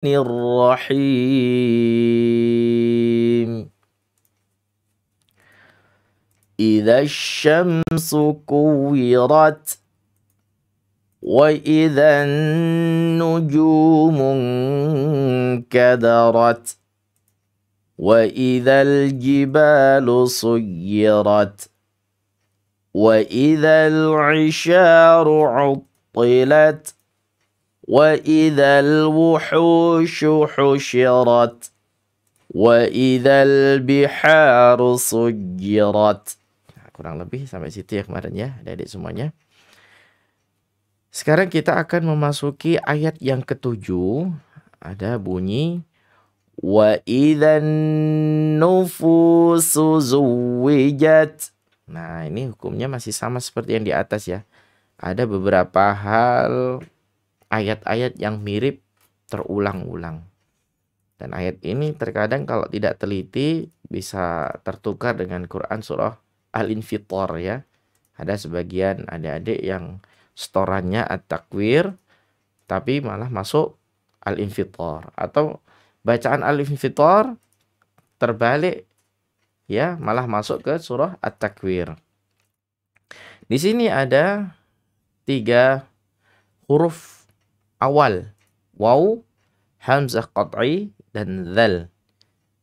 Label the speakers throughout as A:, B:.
A: Bismillahirrahmanirrahim. Idza syamsu kuwirat wa idza nujumu kadarat wa idzal jibalu suyirat wa idzal 'isyaru 'uttilat wa idzal wuhushu husyirat wa idzal biharu sujirat. Kurang lebih sampai situ ya kemarin ya, adik-adik semuanya. Sekarang kita akan memasuki ayat yang ketujuh. Ada bunyi wa idzan nufusu zuwijat. Nah, ini hukumnya masih sama seperti yang di atas ya. Ada beberapa hal ayat-ayat yang mirip terulang-ulang. Dan ayat ini terkadang kalau tidak teliti bisa tertukar dengan Quran surah Al-Infitor ya. Ada sebagian adik-adik yang setorannya At-Takwir tapi malah masuk Al-Infitor. Atau bacaan Al-Infitor terbalik ya, malah masuk ke surah At-Takwir. Di sini ada 3 huruf awal, waw, hamzah qat'i, dan dzal.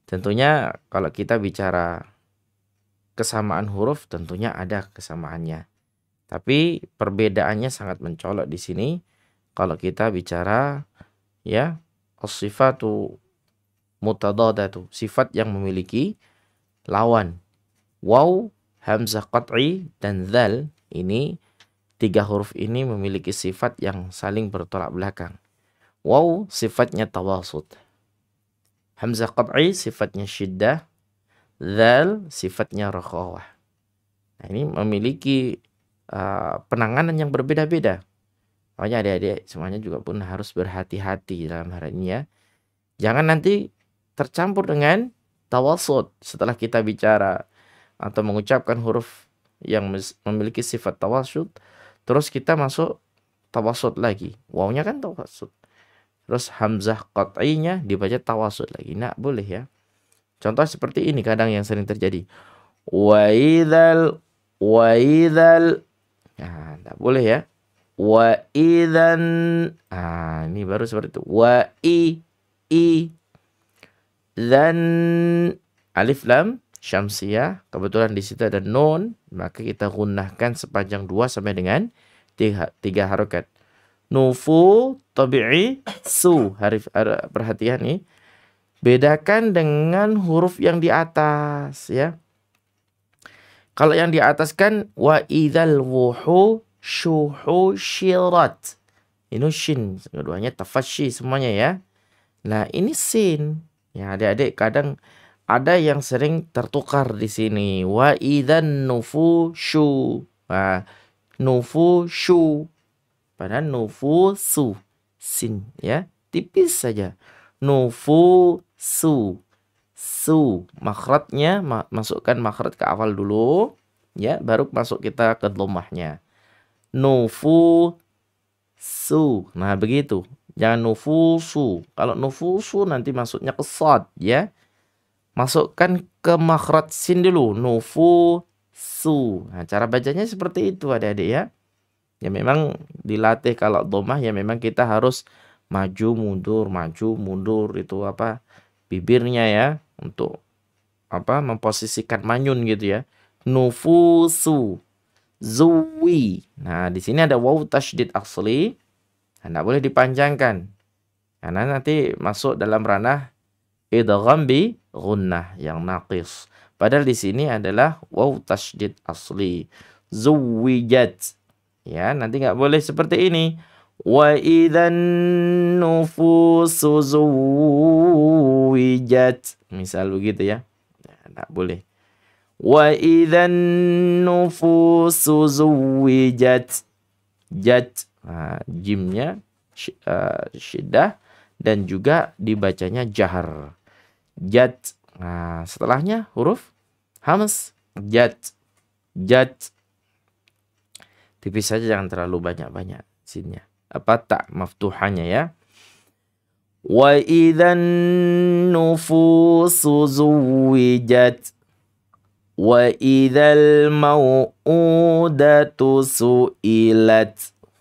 A: Tentunya kalau kita bicara kesamaan huruf tentunya ada kesamaannya. Tapi perbedaannya sangat mencolok di sini kalau kita bicara ya as-sifatu mutadadatu, sifat yang memiliki lawan. Waw, hamzah qat'i, dan dzal, ini 3 huruf ini memiliki sifat yang saling bertolak belakang. Waw sifatnya tawasud, hamzah qat'i sifatnya syiddah, dzal sifatnya rakhawah. Nah, ini memiliki penanganan yang berbeda-beda. Makanya adik-adik semuanya juga pun harus berhati-hati dalam hal ini ya. Jangan nanti tercampur dengan tawasud setelah kita bicara atau mengucapkan huruf yang memiliki sifat tawasud, terus kita masuk tawasud lagi. Wawnya kan tawasud. Terus hamzah qat'inya dibaca tawasud lagi. Nah, boleh ya. Contoh seperti ini kadang yang sering terjadi. Wa idzal. Nah, enggak boleh ya. Wa idzan. Nah, ini baru seperti itu. Wa i dan alif lam syamsiyah. Kebetulan di situ ada nun, maka kita gunnahkan sepanjang 2 sampai dengan 3 harokat. Nufu tabi'i su. Perhatian nih. Bedakan dengan huruf yang di atas ya. Kalau yang di atas kan wa idzal wuhushu husyirat. Ini shin, keduanya tafasyi semuanya ya. Nah, ini sin. Ya, adik-adik kadang ada yang sering tertukar di sini. Wa idzan nufushu. Nah, nufushu. Padahal nufusu sin ya, tipis saja. Nufusu. Su, makhrajnya masukkan makhraj ke awal dulu ya, baru masuk kita ke dhammahnya. Nufusu. Nah, begitu. Jangan nufusu. Kalau nufusu nanti masuknya ke shad ya. Masukkan ke makhraj sin dulu. Nufusu. Nah, cara bacanya seperti itu adik-adik ya. Ya memang dilatih kalau dhammah ya memang kita harus maju mundur itu apa bibirnya ya untuk apa memposisikan manyun gitu ya. Nufusu. Zuwi. Nah, di sini ada waw tasydid asli. Nah, boleh dipanjangkan. Karena nanti masuk dalam ranah idgham bi gunnah yang naqis. Padahal di sini adalah waw tasydid asli. Zuwijat. Ya, nanti nggak boleh seperti ini. Wa idzan nufusu zuwijat. Misal begitu ya. Nggak boleh. Wa idzan nufusu zuwijat. Jat. Nah, jimnya syiddah dan juga dibacanya jahar. Jat. Nah, setelahnya huruf hamz. Jat. Jat. Tipis saja, jangan terlalu banyak-banyak sinnya. Tak maftuhannya ya. Wa idzan nufusu zuwijat. Wa idzal mau'udatu su'ilat.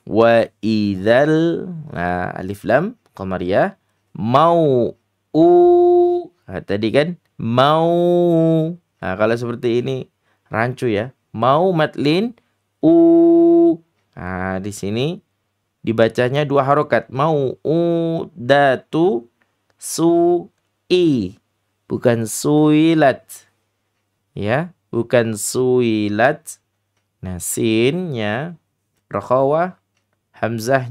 A: Wa idzal, nah, alif lam qamariyah, nah, tadi kan mau. Nah, kalau seperti ini rancu ya. Mau madlin Nah, di sini dibacanya 2 harokat. Mau datu su'i, bukan suilat. Ya, bukan suilat. Nah, sinnya rakhawah, hamzah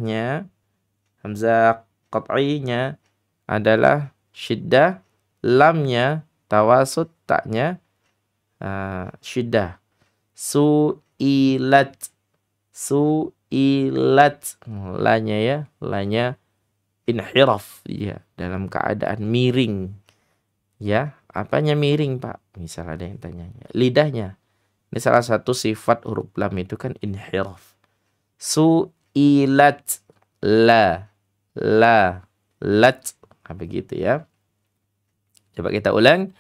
A: qat'iynya adalah syiddah, lamnya tawasud, taknya syiddah. Su'ilat, lanya ya, lanya inhiraf ya, dalam keadaan miring. Ya, apanya miring, Pak? Misal ada yang tanya. Lidahnya. Ini salah satu sifat huruf lam itu kan inhiraf. Su'ilat, lat. Nah, begitu ya. Coba kita ulang.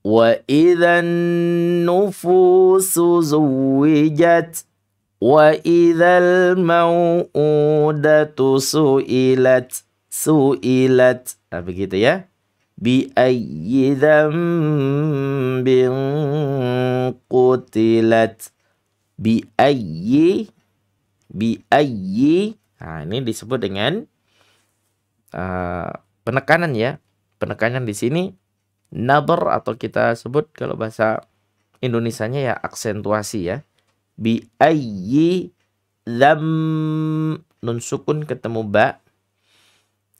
A: Wa idzan nufusu zuwijat. Wa idzal mau'udatu su'ilat. Nah, begitu ya. Bi ayyi dzambin qutilat. Bi ayyi. Nah, ini disebut dengan penekanan ya. Penekanan di sini nabar, atau kita sebut kalau bahasa Indonesianya ya aksentuasi ya. Bi ayyi dzam, nun sukun ketemu ba.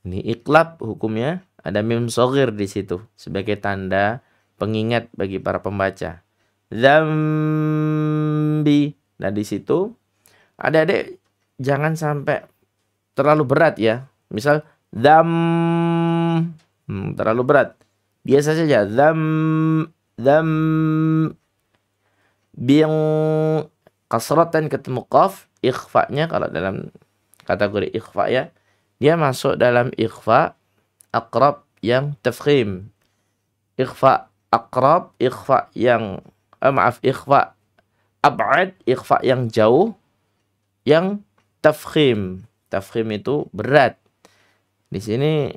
A: Ini iqlab hukumnya. Ada mim shagir di situ sebagai tanda pengingat bagi para pembaca. Dzambi. Nah, di situ adik-adik jangan sampai terlalu berat ya. Misal dzam, terlalu berat. Biasa saja dzam. Bing, kasratan ketemu qaf, ikhfa-nya kalau dalam kategori ikhfa ya, dia masuk dalam ikhfa aqrab yang tafkhim. Ikhfa aqrab, ikhfa yang ikhfa ab'ad, ikhfa yang jauh, yang tafkhim. Tafkhim itu berat. Di sini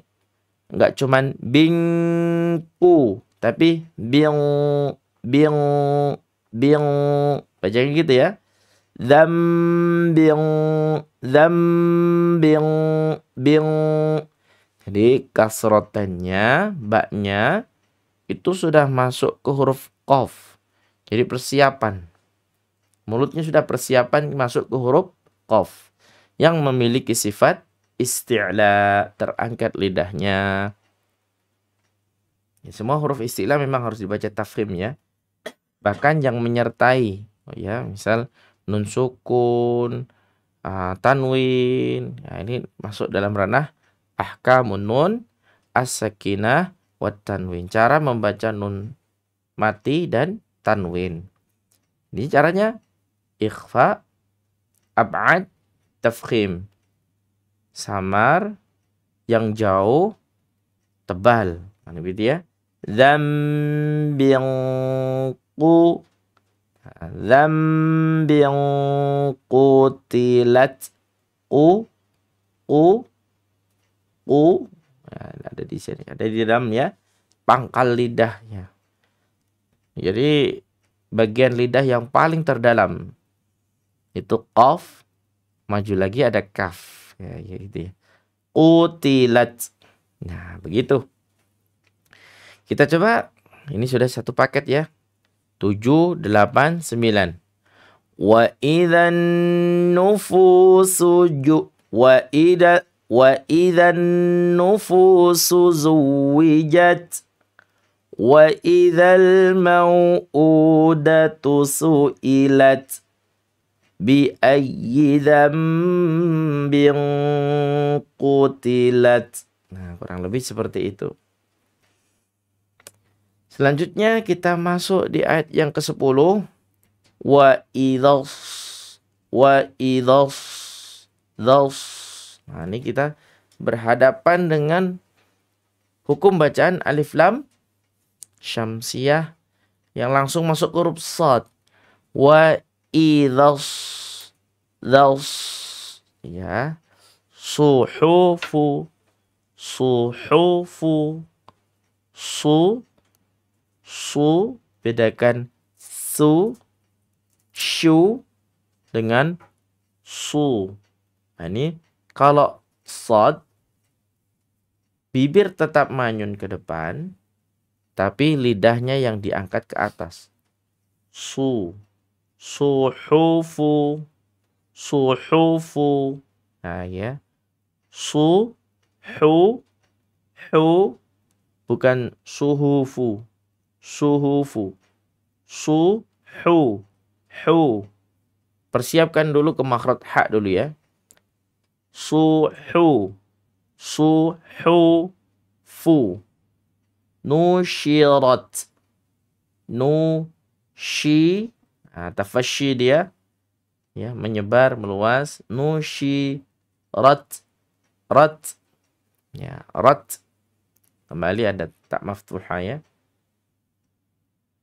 A: enggak cuman bingku, tapi bing. Bacanya gitu ya. Bing. Jadi kasrotannya, baknya itu sudah masuk ke huruf qaf. Jadi persiapan. Mulutnya sudah persiapan masuk ke huruf qaf yang memiliki sifat isti'la, terangkat lidahnya. Ya, semua huruf isti'la memang harus dibaca tafkhim ya. Bahkan yang menyertai, ya, misal nun sukun, tanwin, ya, ini masuk dalam ranah ahkamun nun, as-sakinah, wat tanwin. Cara membaca nun mati dan tanwin. Ini caranya ikhfa, ab'ad, tafkhim. Samar, yang jauh, tebal. Mana gitu ya? Dzambin qutilat. Ada di sini, ada di dalam ya, pangkal lidahnya. Jadi bagian lidah yang paling terdalam itu qaf, maju lagi ada kaf ya, gitu ya. Qutilat. Nah, begitu. Kita coba, ini sudah satu paket ya. 7, 8, 9. Wa idzan nufusu zuwijat. Wa idzal mau'udatu su'ilat. Bi ayyi dzambin qutilat. Nah, kurang lebih seperti itu. Selanjutnya kita masuk di ayat yang ke-10. Wa idzas. Nah, ini kita berhadapan dengan hukum bacaan alif lam syamsiyah yang langsung masuk huruf shad. Wa idzas ya. Suhufu bedakan shu dengan su. Nah, ini kalau shad bibir tetap manyun ke depan, tapi lidahnya yang diangkat ke atas. Suhufu. Nah ya. Bukan suhufu. Persiapkan dulu ke makhraj ha dulu ya. Fu. Nushirat. Tafashi dia. Ya, menyebar, meluas. Nushirat. Ya, rat. Kembali ada tak maftuha ya.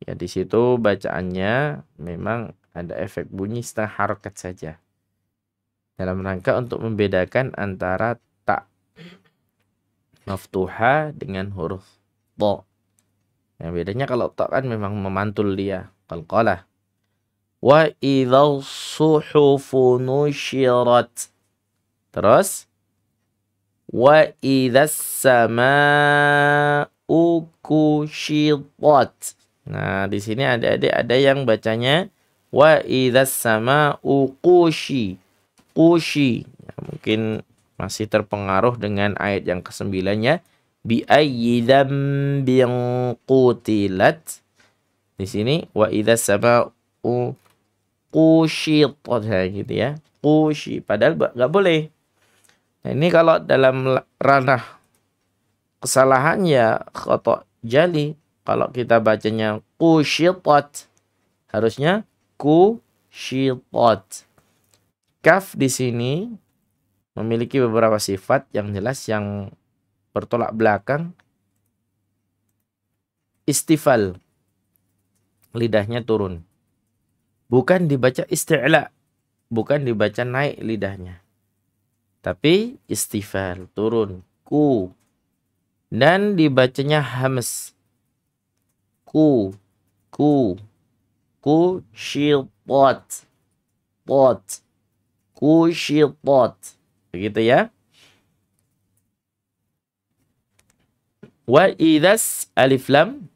A: Ya, di situ bacaannya memang ada efek bunyi setengah harokat saja. Dalam rangka untuk membedakan antara tak maftuha dengan huruf to. Yang bedanya kalau to kan memang memantul dia. Qalqalah. Wa idzal suhufu nusyirat. Terus wa idzas samaa'u kusyitat. Nah, di sini adik-adik ada yang bacanya wa idzas samaa'u kushi. Ya, mungkin masih terpengaruh dengan ayat yang ke-9-nya bi ayyi dzambin qutilat. Di sini wa idzas samaa'u kusyitat gitu ya. Kushi padahal enggak boleh. Nah, ini kalau dalam ranah kesalahan ya khata' jali. Kalau kita bacanya kusyitat harusnya kusyitat. Kaf di sini memiliki beberapa sifat yang jelas yang bertolak belakang. Istifal. Lidahnya turun. Bukan dibaca isti'la. Bukan dibaca naik lidahnya. Tapi istifal. Turun. Ku. Dan dibacanya hams. Ku. Syitat. Kusyitat. Begitu ya. Wa idzas alif lam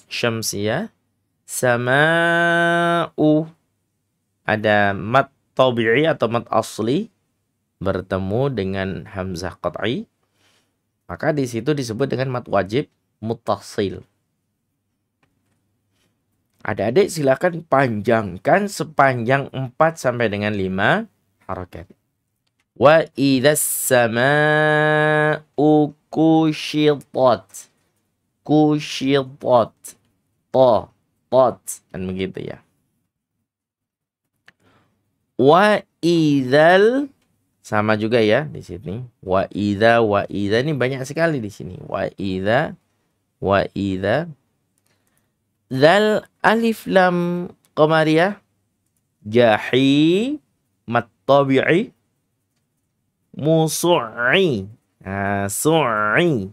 A: syamsiyah sama'u. Ada mat tabi'i atau mat asli bertemu dengan hamzah qat'i. Maka di situ disebut dengan mat wajib muttasil. Adik-adik silakan panjangkan sepanjang 4 sampai dengan 5 harakat. Wa idzas samaa'u kusyitat. Dan begitu ya. Wa idzal sama juga ya di sini. Wa idza ini banyak sekali di sini. Wa idza Zal alif lam qamariyah jahi mat tabi'i musu'i. Su'i.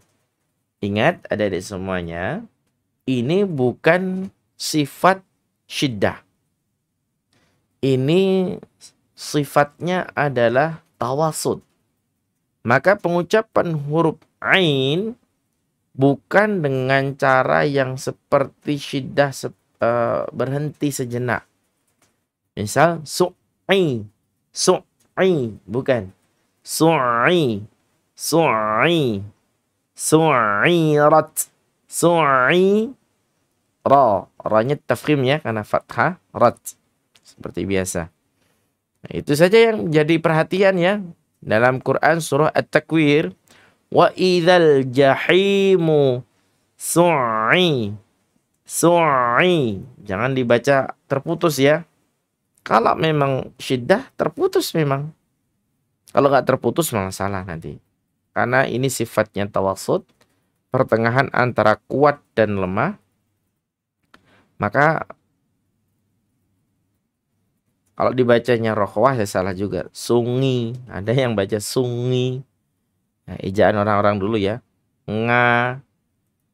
A: Ingat adik-adik semuanya, ini bukan sifat syiddah. Ini sifatnya adalah tawasud. Maka pengucapan huruf ain bukan dengan cara yang seperti syiddah berhenti sejenak. Misal su'i, bukan. Su'irat, ra-nya tafkhim ya karena fathah, rat. Seperti biasa. Nah, itu saja yang jadi perhatian ya dalam Quran surah At-Takwir. Wa idzal jahimu su'i. Jangan dibaca terputus ya. Kalau memang syiddah terputus memang. Kalau nggak terputus malah salah nanti. karena ini sifatnya tawassut, pertengahan antara kuat dan lemah. Maka kalau dibacanya rokhawah ya salah juga. Sungi, ada yang baca sungi. Nah, ejaan orang-orang dulu ya. Nga,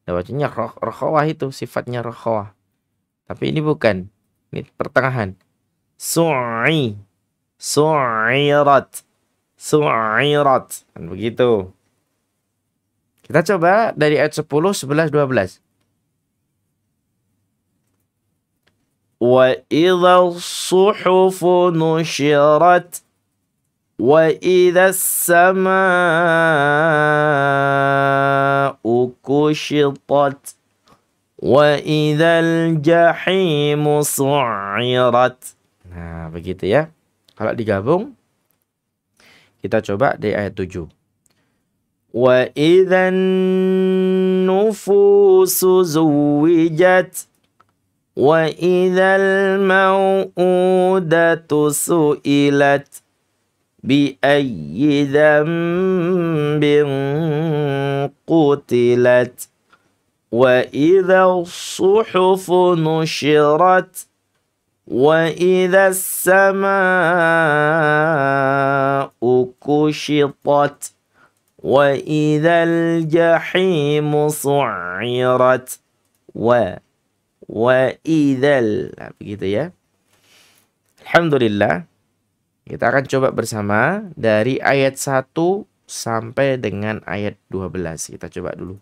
A: bacanya rokhawah, itu sifatnya rokhawah. Tapi ini bukan. Ini pertengahan. Su'i, su'irat, su'irat. Kan begitu. Kita coba dari ayat 10, 11, 12. وَإِذَا الصُّحُفُ نُشِرَتْ وَإِذَا السَّمَاءُ كُشِطَتْ وَإِذَا الْجَحِيمُ سُعِّرَتْ. Nah, begitu ya. Kalau digabung, kita coba di ayat 7. وَإِذَا النُّفُوسُ زُوِّجَتْ وَإِذَا الْمَوْءُودَةُ سُئِلَتْ بِأَيِّ ذَنبٍ قُتِلَتْ وَإِذَا الصُّحُفُ نُشِرَتْ وَإِذَا السَّمَاءُ كُشِطَتْ وَإِذَا الْجَحِيمُ سُعِّرَتْ وَإِذَا. Nah, begitu ya. Alhamdulillah. Kita akan coba bersama dari ayat 1 sampai dengan ayat 12. Kita coba dulu.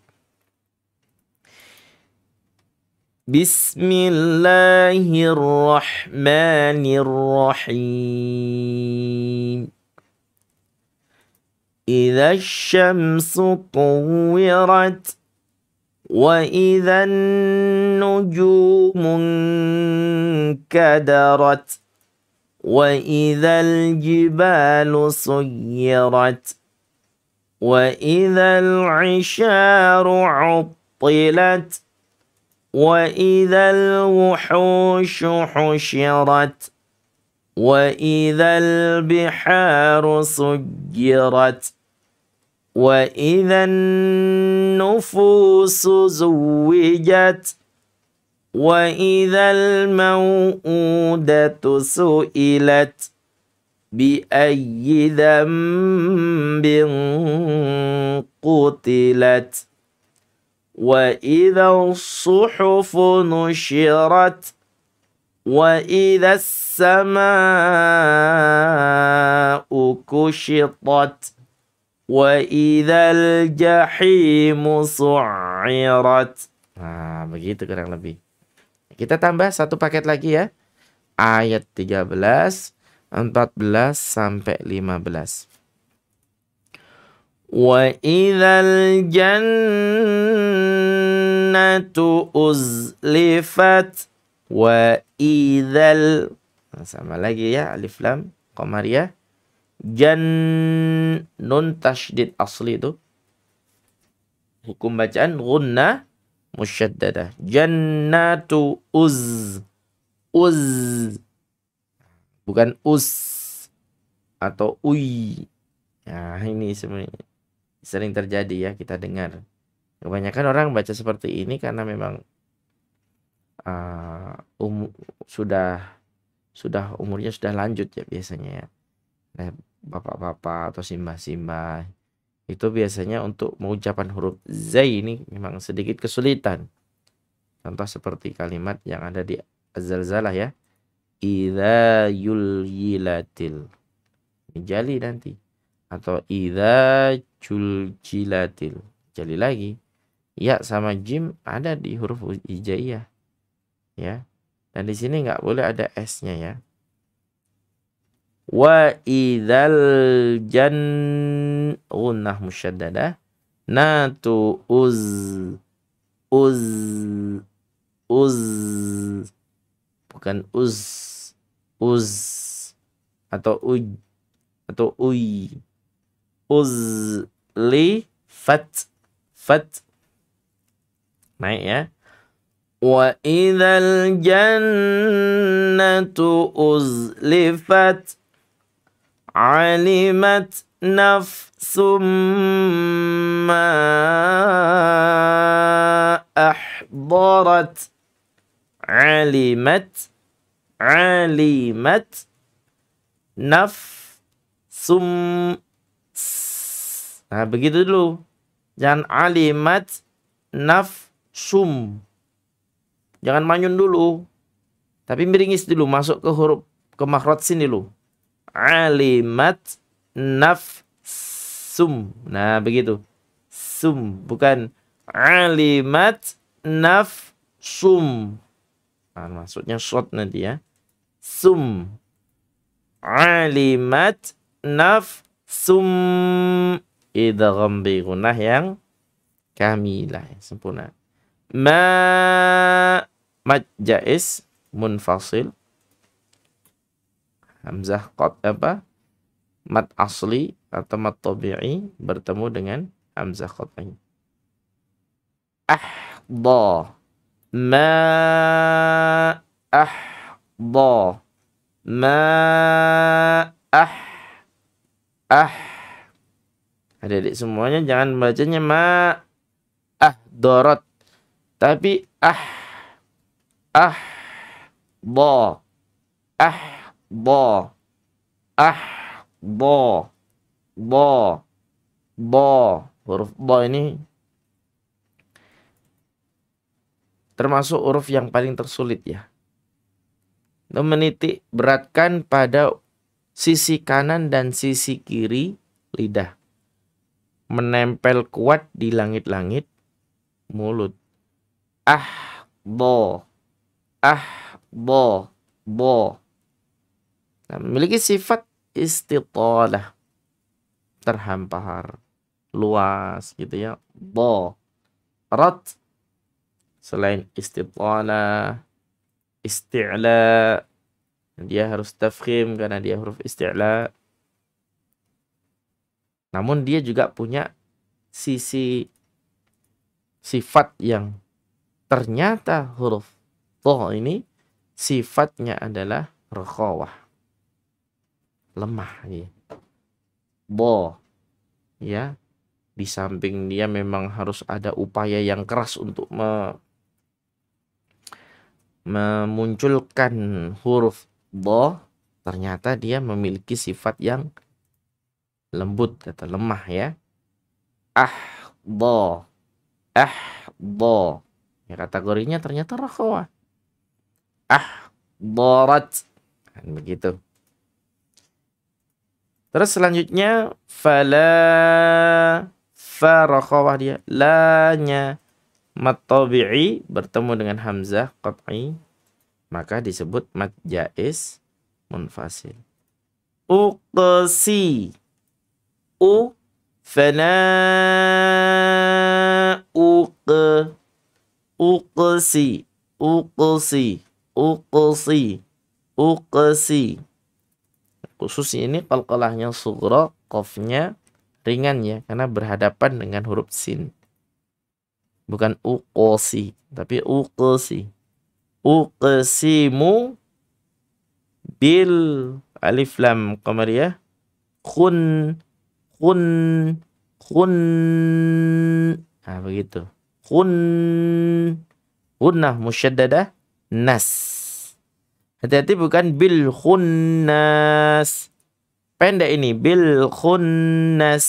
A: Bismillahirrahmanirrahim. Idza asy-syamsu kuwirat وَإِذَا النُّجُومُ انكَدَرَتْ وَإِذَا الْجِبَالُ سُيِّرَتْ وَإِذَا الْعِشَارُ عُطِّلَتْ وَإِذَا الْوُحُوشُ حُشِرَتْ وَإِذَا الْبِحَارُ سُجِّرَتْ وَإِذَا النُّفُوسُ زُوِّجَتْ وَإِذَا الْمَوْءُودَةُ سُئِلَتْ بِأَيِّ ذَنبٍ قُتِلَتْ وَإِذَا الصُّحُفُ نُشِرَتْ وَإِذَا السَّمَاءُ كُشِطَتْ وَإِذَا الْجَحِيمُ سُعِّرَتْ. Nah, begitu kurang lebih. Kita tambah satu paket lagi ya. Ayat 13, 14 sampai 15. وَإِذَا الْجَنَّةُ أُزْلِفَتْ وَإِذَا sama lagi ya, alif lam qamariyah. Nun tasydid asli itu. Hukum bacaan gunnah musyaddadah. Jannatu uz, bukan us atau uy. Nah, ini sering terjadi ya, kita dengar. Kebanyakan orang baca seperti ini karena memang sudah umurnya sudah lanjut ya biasanya ya. Nah, bapak-bapak atau simbah-simbah itu biasanya untuk mengucapkan huruf zai ini memang sedikit kesulitan. Contoh seperti kalimat yang ada di Az-Zalzalah ya. Idza yuljilatil. Ini jali nanti. Atau idza juljilatil. Jali lagi. Ya sama jim ada di huruf hijaiyah. Ya. Dan di sini nggak boleh ada S-nya ya. Wa idzal gunnah musyaddadah natu uz bukan uz atau uj atau uy uzli fat naik ya. Wa idzal jannatu uzlifat alimat nafsum ma ahdarat. Alimat, alimat, nafsum. Nah, begitu dulu. Jangan alimat, nafsum. Jangan manyun dulu. Tapi meringis dulu, masuk ke huruf, ke makhraj sin dulu. Alimat, nafsum. Nah, begitu. Sum, bukan alimat, nafsum. Nah, maksudnya short nanti ya. Sum. Alimat, nafsum. Idgham bi gunnah yang kamilah, yang sempurna. Mad jaiz munfasil. Hamzah qad apa? Mad asli atau mad tabi'i bertemu dengan hamzah qat'i. Ahda. Ma ahda. Ma adik-adik semuanya jangan bacanya ma dorot, tapi bo bo huruf bo ini termasuk huruf yang paling tersulit ya. Dan menitik beratkan pada sisi kanan dan sisi kiri lidah. Menempel kuat di langit-langit mulut. Bo. Nah, memiliki sifat istitalah. Terhampar. Luas gitu ya. Bo. Rat. Selain istitalah, isti'la, dia harus tafkhim karena dia huruf isti'la. Namun dia juga punya sisi sifat yang ternyata huruf to ini sifatnya adalah rakhawah. Lemah ya. Bo. Ya. Di samping dia memang harus ada upaya yang keras untuk memunculkan huruf bo, ternyata dia memiliki sifat yang lembut atau lemah ya. Bo. Ya, kategorinya ternyata rakhawah. Borat. Kan begitu. Terus selanjutnya fala, fa rakhawah dia. La-nya mad tabi'i bertemu dengan hamzah qat'i, maka disebut mad jaiz munfasil. Uqsi. Fala uqsi. Khusus ini qalqalahnya sughra, qafnya ringan ya, karena berhadapan dengan huruf sin. Bukan uqsi, tapi uqsi. Uqsimu bil alif lam qamariyah khun. Nah, begitu. Gunnah musyaddadah nas. Hati-hati bukan bil khunnas. Pendek ini bil khunnas.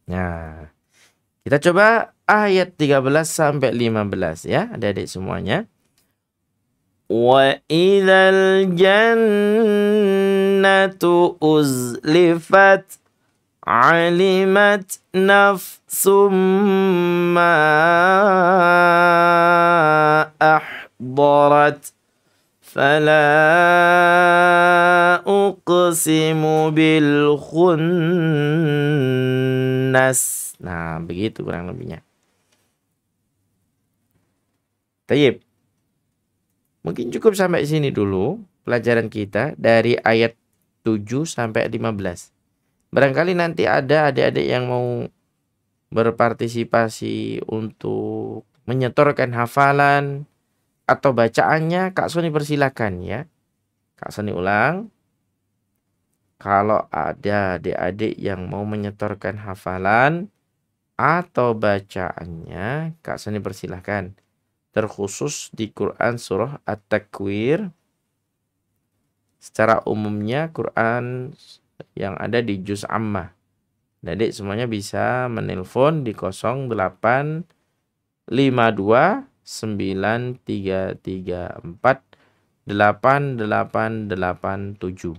A: Nah, kita coba ayat 13 sampai 15 ya, adik-adik semuanya. Wa idzal jannatu uzlifat alimat nafsum ma ahdarat fala uqsimu bil khunnas. Nah, begitu kurang lebihnya. Tayyib. Mungkin cukup sampai sini dulu pelajaran kita dari ayat 7 sampai 15. Barangkali nanti ada adik-adik yang mau berpartisipasi untuk menyetorkan hafalan atau bacaannya, Kak Soni persilakan ya. Kak Soni ulang. Kalau ada adik-adik yang mau menyetorkan hafalan atau bacaannya, Kak Soni persilahkan. Terkhusus di Quran surah At-Takwir. Secara umumnya Quran yang ada di juz ammah. Adik semuanya bisa menelpon di 085293348887.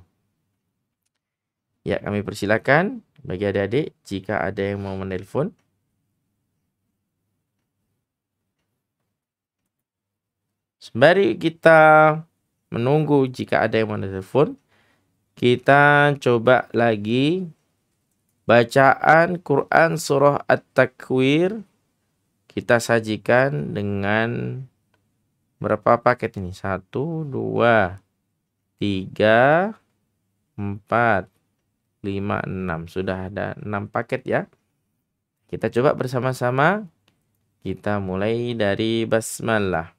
A: Ya, kami persilakan bagi adik-adik jika ada yang mau menelpon. Sembari kita menunggu jika ada yang mau menelpon, kita coba lagi bacaan Quran surah At-Takwir. Kita sajikan dengan berapa paket ini? 1, 2, 3, 4, 5, 6. Sudah ada 6 paket ya. Kita coba bersama-sama. Kita mulai dari basmalah.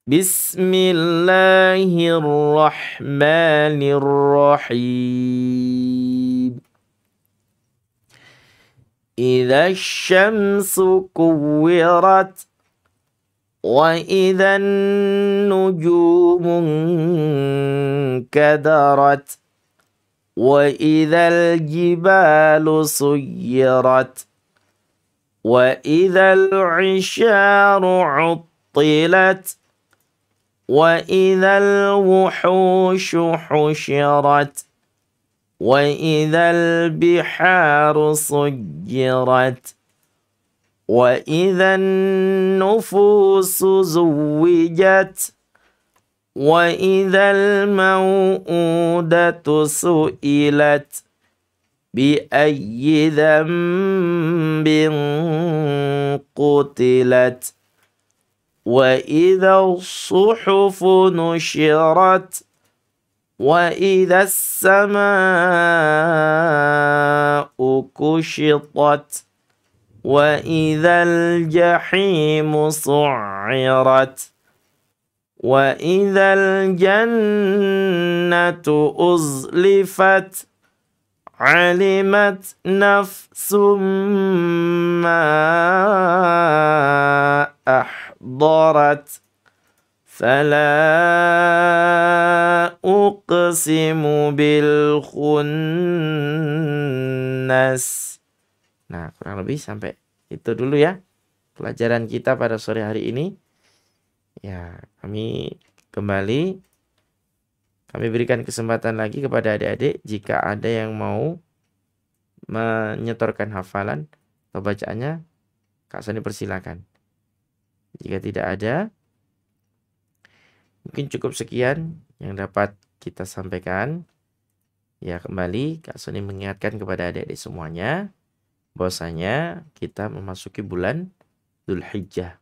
A: Bismillahirrahmanirrahim. Idza syamsu kuwirat wa idzan nujumu kadarat wa idzal jibalu suyirat wa idzal 'isyaru 'uttilat wa idzal wuhushu husyirat wa idzal biharu sujjirat wa idzan nufusu zuwijat wa idzal mau'udatu su'ilat bi ayyi dzambin qutilat wa idza suhufu nushirat wa idza samaa'u kushitat wa idzal jahimu su'irat wa idzal jannatu uzlifat alimat nafsum ma ahdarat fala uqsimu bil khunnas. Nah, kurang lebih sampai itu dulu ya pelajaran kita pada sore hari ini. Ya, kami berikan kesempatan lagi kepada adik-adik jika ada yang mau menyetorkan hafalan atau bacaannya, Kak Soni persilakan. Jika tidak ada, mungkin cukup sekian yang dapat kita sampaikan. Ya, kembali Kak Soni mengingatkan kepada adik-adik semuanya bahwasanya kita memasuki bulan Dzulhijjah.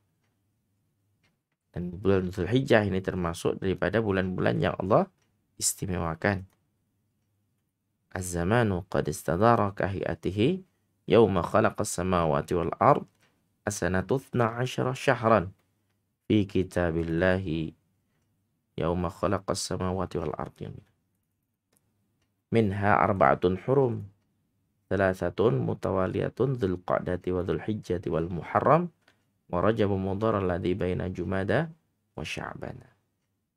A: Dan bulan Dzulhijjah ini termasuk daripada bulan-bulan yang Allah istimewakan. Az-zamanu qad istadara kahiyatihi yawma khalaqas samawati wal ard asanatu 12 syahran fi kitabillahi yawma khalaqas samawati wal ard. Minha arba'atun hurum, thalathatun mutawaliyatun dzulqa'dati wa dzulhijjati wal muharram wa rajab mudhar alladhi baina jumada wa sya'ban.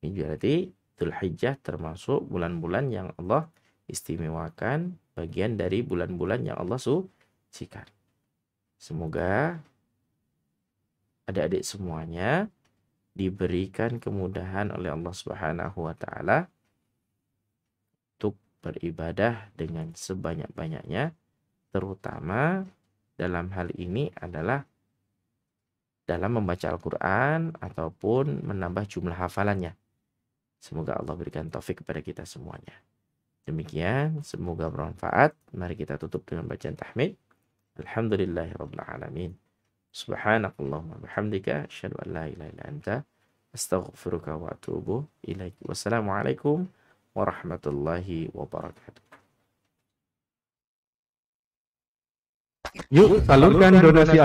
A: Ini berarti Dzulhijjah termasuk bulan-bulan yang Allah istimewakan, bagian dari bulan-bulan yang Allah sucikan. Semoga adik-adik semuanya diberikan kemudahan oleh Allah Subhanahu wa taala untuk beribadah dengan sebanyak-banyaknya, terutama dalam hal ini adalah dalam membaca Al-Qur'an ataupun menambah jumlah hafalannya. Semoga Allah berikan taufik kepada kita semuanya. Demikian, semoga bermanfaat. Mari kita tutup dengan bacaan tahmid. Alhamdulillahirabbil alamin. Subhanakallahumma bihamdika asyhadu an la ilaha illa anta astaghfiruka wa atubu ilaik. Wassalamualaikum warahmatullahi wabarakatuh.
B: Yuk salurkan donasi